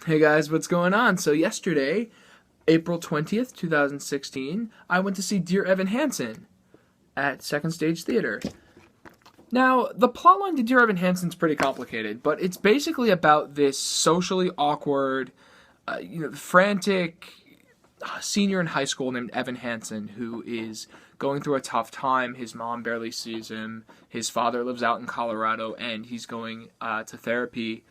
Hey guys, what's going on? So yesterday, April 20th, 2016, I went to see Dear Evan Hansen at Second Stage Theater. Now, the plotline to Dear Evan Hansen's pretty complicated, but it's basically about this socially awkward, frantic senior in high school named Evan Hansen who is going through a tough time. His mom barely sees him. His father lives out in Colorado, and he's going to therapy,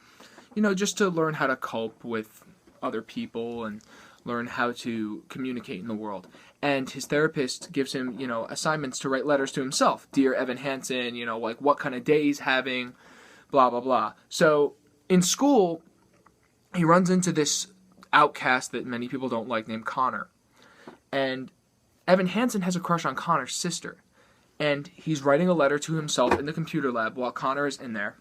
just to learn how to cope with other people and learn how to communicate in the world. And his therapist gives him, assignments to write letters to himself. Dear Evan Hansen, what kind of day he's having, blah, blah, blah. So in school, he runs into this outcast that many people don't like named Connor. And Evan Hansen has a crush on Connor's sister. And he's writing a letter to himself in the computer lab while Connor is in there.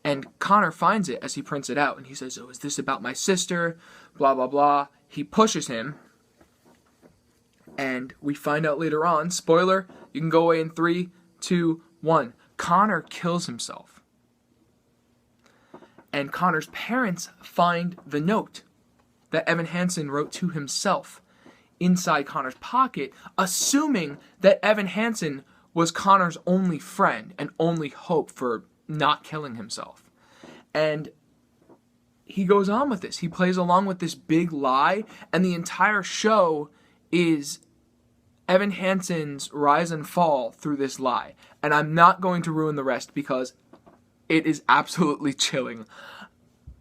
And Connor finds it as he prints it out, and he says, "Oh, is this about my sister?" Blah, blah, blah. He pushes him, and we find out later on, spoiler, you can go away in 3, 2, 1. Connor kills himself. And Connor's parents find the note that Evan Hansen wrote to himself inside Connor's pocket, assuming that Evan Hansen was Connor's only friend and only hope for not killing himself. And he goes on with this. He plays along with this big lie, and the entire show is Evan Hansen's rise and fall through this lie. And I'm not going to ruin the rest because it is absolutely chilling.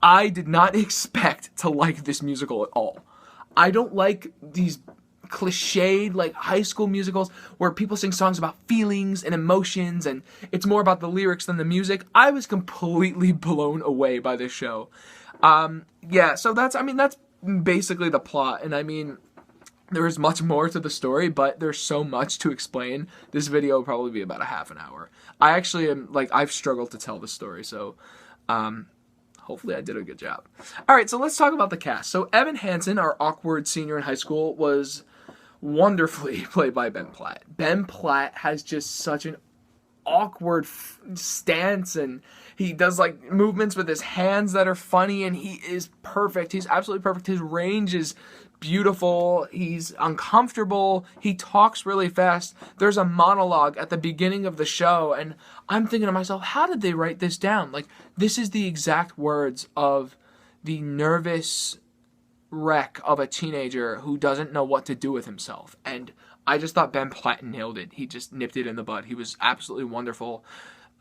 I did not expect to like this musical at all. I don't like these cliched high school musicals where people sing songs about feelings and emotions and it's more about the lyrics than the music. I was completely blown away by this show. So that's basically the plot. And there is much more to the story, but there's so much to explain. This video will probably be about a half an hour. I actually I've struggled to tell the story, so hopefully I did a good job. Alright, so let's talk about the cast. So Evan Hansen, our awkward senior in high school, was wonderfully played by Ben Platt. Ben Platt has just such an awkward stance, and he does movements with his hands that are funny, and he is perfect. He's absolutely perfect. His range is beautiful. He's uncomfortable. He talks really fast. There's a monologue at the beginning of the show, and I'm thinking to myself, how did they write this down? This is the exact words of the nervous wreck of a teenager who doesn't know what to do with himself. And I just thought Ben Platt nailed it. He just nipped it in the bud. He was absolutely wonderful.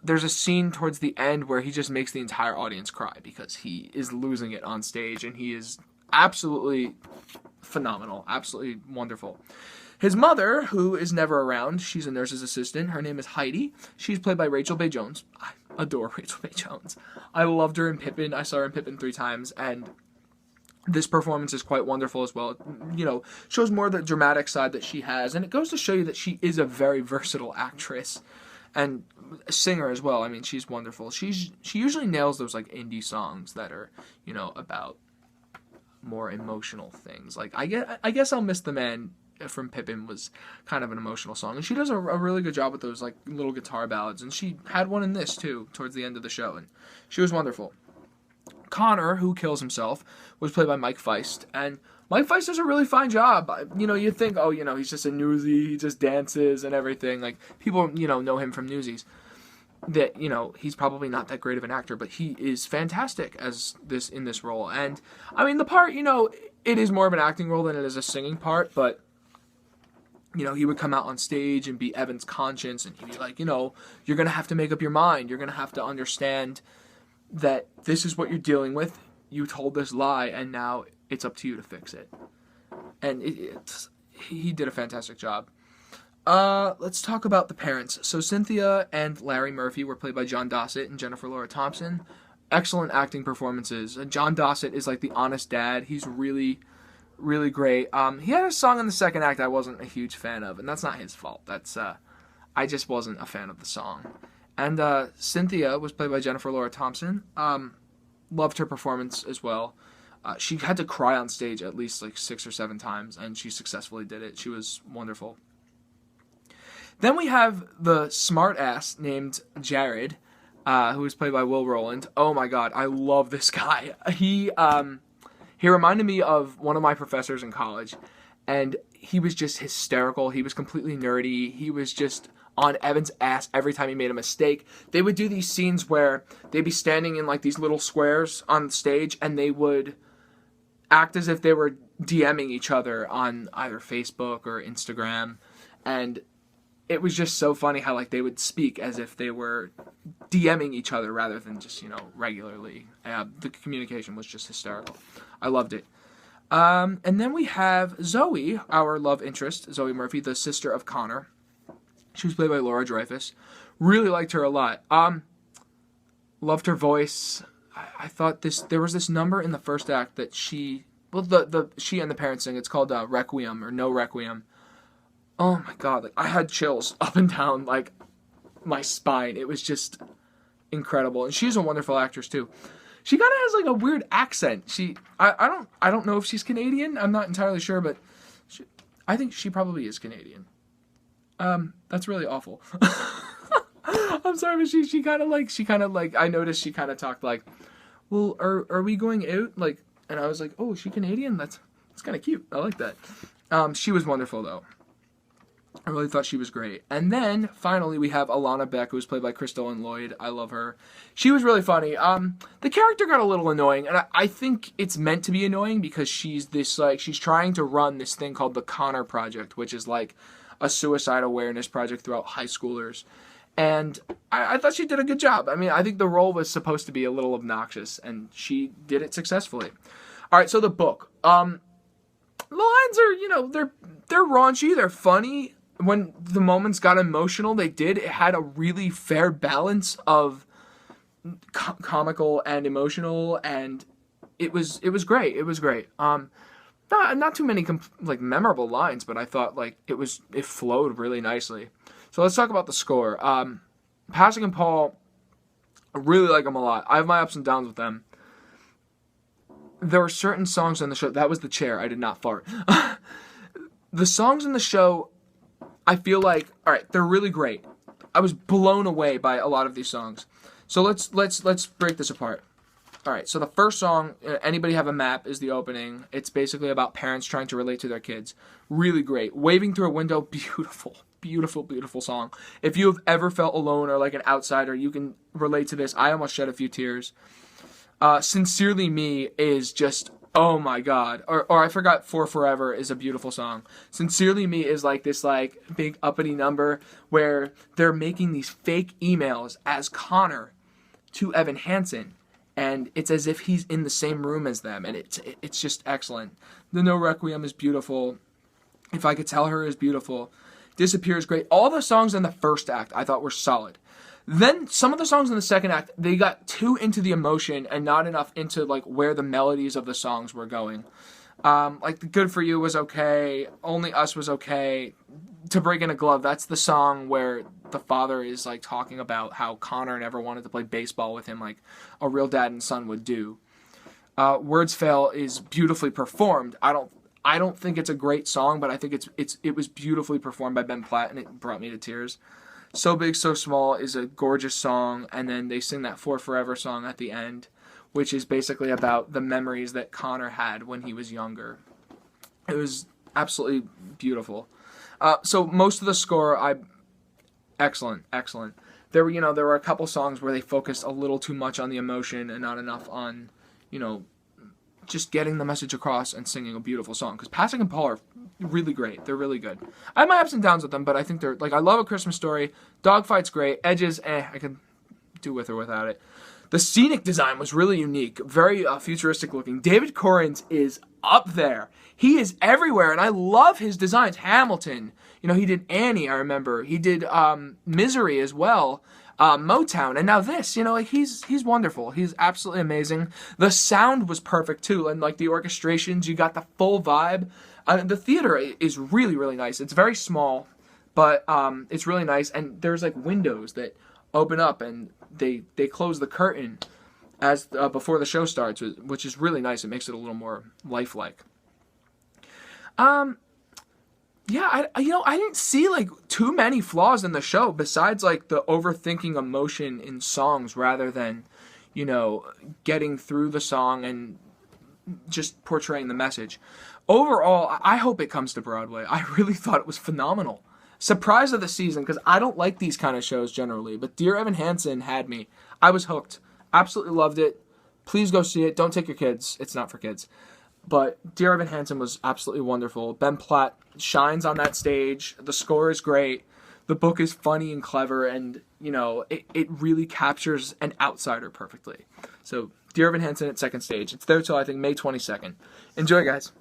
There's a scene towards the end where he just makes the entire audience cry because he is losing it on stage, and he is absolutely phenomenal, absolutely wonderful. His mother, who is never around, she's a nurse's assistant. Her name is Heidi. She's played by Rachel Bay Jones. I adore Rachel Bay Jones. I loved her in Pippin. I saw her in Pippin 3 times, and this performance is quite wonderful as well. Shows more of the dramatic side that she has, and it goes to show you that she is a very versatile actress and a singer as well. She's wonderful. She usually nails those indie songs that are, about more emotional things. I guess I'll Miss the Man from Pippin was kind of an emotional song, and she does a really good job with those little guitar ballads, and she had one in this too towards the end of the show, and she was wonderful. Connor, who kills himself, was played by Mike Feist, and Mike Feist does a really fine job. You think, he's just a newsie, he just dances and everything. People, know him from Newsies. That, he's probably not that great of an actor, but he is fantastic in this role. And, the part, it is more of an acting role than it is a singing part, but, he would come out on stage and be Evan's conscience, and he'd be like, you're going to have to make up your mind. You're going to have to understand that this is what you're dealing with. You told this lie, and now it's up to you to fix it. And he did a fantastic job. Let's talk about the parents. So Cynthia and Larry Murphy were played by John Dossett and Jennifer Laura Thompson. Excellent acting performances. John Dossett is the honest dad. He's really, really great. He had a song in the second act I wasn't a huge fan of, and that's not his fault. I just wasn't a fan of the song. And Cynthia was played by Jennifer Laura Thompson. Loved her performance as well. She had to cry on stage at least 6 or 7 times, and she successfully did it. She was wonderful. Then we have the smart ass named Jared, who was played by Will Rowland. Oh my God, I love this guy. He reminded me of one of my professors in college, and he was just hysterical. He was completely nerdy. He was just on Evan's ass every time he made a mistake. They would do these scenes where they'd be standing in like these little squares on stage, and they would act as if they were DMing each other on either Facebook or Instagram, and it was just so funny how like they would speak as if they were DMing each other rather than just, regularly. The communication was just hysterical. I loved it. And then we have Zoe, our love interest, Zoe Murphy, the sister of Connor. She was played by Laura Dreyfus. Really liked her a lot. Loved her voice. I thought there was this number in the first act that she and the parents sing. It's called Requiem or No Requiem. Oh my God, like I had chills up and down like my spine. It was just incredible. And she's a wonderful actress too. She kind of has like a weird accent. I don't know if she's Canadian. I'm not entirely sure, but I think she probably is Canadian. That's really awful. I'm sorry, but she kind of like I noticed she kind of talked like, well, are we going out? Like, and I was like, oh, is she Canadian? That's kind of cute. I like that. She was wonderful though. I really thought she was great. And then, finally, we have Alana Beck, who was played by Crystal Lloyd. I love her. She was really funny. The character got a little annoying, and I think it's meant to be annoying because she's trying to run this thing called the Connor Project, which is like a suicide awareness project throughout high schoolers. And I thought she did a good job. I mean, I think the role was supposed to be a little obnoxious, and she did it successfully. All right, so the book. The lines are, they're raunchy, they're funny. When the moments got emotional, it had a really fair balance of comical and emotional, and it was great. It was great. Not too many memorable lines, but I thought it flowed really nicely. So let's talk about the score. Pasek and Paul, I really like them a lot. I have my ups and downs with them. There were certain songs on the show. That was the chair. I did not fart. The songs in the show, I feel like, all right, they're really great. I was blown away by a lot of these songs. So let's break this apart. All right, so the first song, Anybody Have a Map, is the opening. It's basically about parents trying to relate to their kids. Really great. Waving Through a Window, beautiful, beautiful, beautiful song. If you have ever felt alone or like an outsider, you can relate to this. I almost shed a few tears. Sincerely Me is just, oh my God. Or I forgot For Forever is a beautiful song. Sincerely Me is like this big uppity number where they're making these fake emails as Connor to Evan Hansen. And it's as if he's in the same room as them. And it's just excellent. The No Requiem is beautiful. If I Could Tell Her is beautiful. Disappear is great. All the songs in the first act I thought were solid. Then some of the songs in the second act, they got too into the emotion and not enough into where the melodies of the songs were going. The Good For You was okay. Only Us was okay. To Break in a Glove, that's the song where the father is talking about how Connor never wanted to play baseball with him like a real dad and son would do. Words Fail is beautifully performed. I don't think it's a great song, but I think it was beautifully performed by Ben Platt, and it brought me to tears. So Big, So Small is a gorgeous song, and then they sing that For Forever song at the end, which is basically about the memories that Connor had when he was younger. It was absolutely beautiful. So most of the score, excellent. There were a couple songs where they focused a little too much on the emotion and not enough on, just getting the message across and singing a beautiful song. Because Pasek and Paul are really great. They're really good. I have my ups and downs with them, but I think they're, I love A Christmas Story. Dogfight's great. Edges, I can do with or without it. The scenic design was really unique. Very futuristic looking. David Corrins is up there. He is everywhere, and I love his designs. Hamilton. He did Annie, I remember. He did Misery as well. Motown, and now this, he's wonderful. He's absolutely amazing. The sound was perfect too, and the orchestrations, you got the full vibe. The theater is really, really nice. It's very small, but it's really nice, and there's windows that open up, and they close the curtain as before the show starts, which is really nice. It makes it a little more lifelike. Yeah, I didn't see like too many flaws in the show besides like the overthinking emotion in songs rather than, getting through the song and just portraying the message. Overall, I hope it comes to Broadway. I really thought it was phenomenal. Surprise of the season, because I don't like these kind of shows generally, but Dear Evan Hansen had me. I was hooked. Absolutely loved it. Please go see it. Don't take your kids. It's not for kids. But Dear Evan Hansen was absolutely wonderful. Ben Platt shines on that stage. The score is great. The book is funny and clever, and, it really captures an outsider perfectly. So, Dear Evan Hansen at second stage. It's there till, I think, May 22nd. Enjoy, guys.